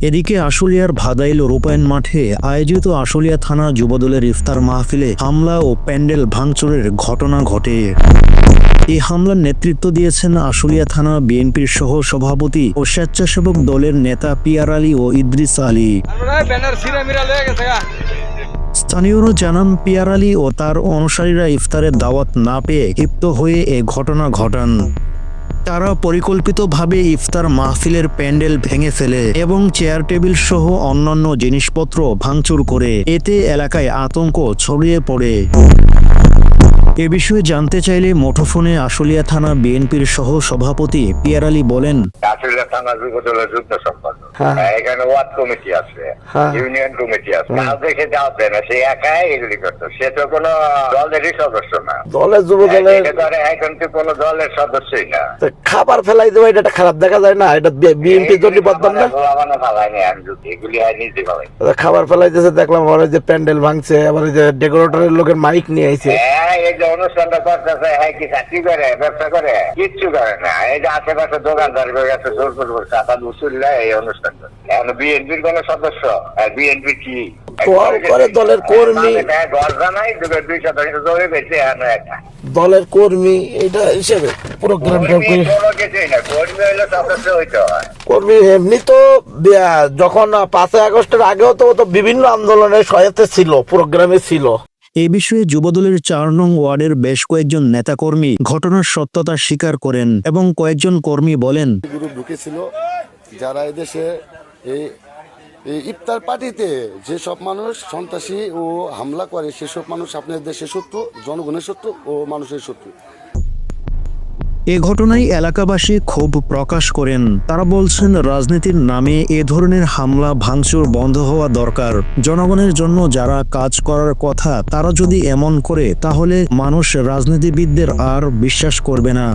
এদিকে আশুলিয়ার ভাদাইল রূপায়ণ মাঠে আয়োজিত আশুলিয়া থানা যুবদলের ইফতার মাহফিলে হামলা ও প্যান্ডেল ভাঙচুরের ঘটনা ঘটে। এই হামলার নেতৃত্ব দিয়েছেন আশুলিয়া থানা বিএনপির সহ সভাপতি ও স্বেচ্ছাসেবক দলের নেতা পিয়ার আলী ও ইদ্রিস আলী। স্থানীয়রা জানান, পিয়ার আলী ও তার অনুসারীরা ইফতারের দাওয়াত না পেয়ে ক্ষিপ্ত হয়ে এ ঘটনা ঘটান। তারা পরিকল্পিতভাবে ইফতার মাহফিলের প্যান্ডেল ভেঙে ফেলে এবং চেয়ার টেবিল সহ অন্যান্য জিনিসপত্র ভাঙচুর করে। এতে এলাকায় আতঙ্ক ছড়িয়ে পড়ে। এ বিষয়ে জানতে চাইলে মুঠোফোনে আশুলিয়া থানা বিএনপির সহ সভাপতি পিয়ার আলী বলেন, আশুলিয়া থানা যুবদলের যুগ্ম সম্পাদক, এখানে ওয়ার্ড কমিটি আছে, ইউনিয়ন কমিটি আছে। কাল দেখে যাওয়া যায় না, সে একাই এগুলি করতো। সে তো কোনো দলেরই সদস্য না, দলের যুবদলের এখন তো কোনো দলের সদস্যই না। খাবার ফেলাই দেবো, এটা খারাপ দেখা যায় না? এটা বিএনপির জন্য বদনাম না? ফালাইনি আমি, এগুলি নিজে ফালাই। খাবার ফেলাইতেছে দেখলাম, আবার যে প্যান্ডেল ভাঙছে, আবার যে ডেকোরেটরের লোকের মাইক নিয়ে আইছে। এই যে অনুষ্ঠানটা করতেছে, হ্যাঁ কি চাকরি করে, ব্যবসা করে? কিচ্ছু করে না। এই যে আশেপাশে দোকানদার কাছে জোর করে টাকা উসুল্লা এই অনুষ্ঠানটা। এখন বিএনপির কোন সদস্য, বিএনপি কি দলের কর্মী, দলের কর্মী এটা হিসেবে কর্মী। এমনি তো যখন 5 আগস্টের আগেও তো বিভিন্ন আন্দোলনের সহায়তা ছিল, প্রোগ্রামে ছিল। এ বিষয়ে যুবদলের 4 নং ওয়ার্ডের বেশ কয়েকজন নেতাকর্মী ঘটনার সত্যতা স্বীকার করেন এবং কয়েকজন কর্মী বলেন, গ্রুপ ঢুকেছিল যারা এদেশে এই ইফতার পার্টিতে যেসব মানুষ সন্ত্রাসী ও হামলা করে, সেসব মানুষ আপনার দেশের শত্রু, জনগণের শত্রু ও মানুষের শত্রু। এ ঘটনায় এলাকাবাসী ক্ষোভ প্রকাশ করেন। তারা বলছেন, রাজনীতির নামে এ ধরনের হামলা ভাঙচুর বন্ধ হওয়া দরকার। জনগণের জন্য যারা কাজ করার কথা তারা যদি এমন করে, তাহলে মানুষ রাজনীতিবিদদের আর বিশ্বাস করবে না।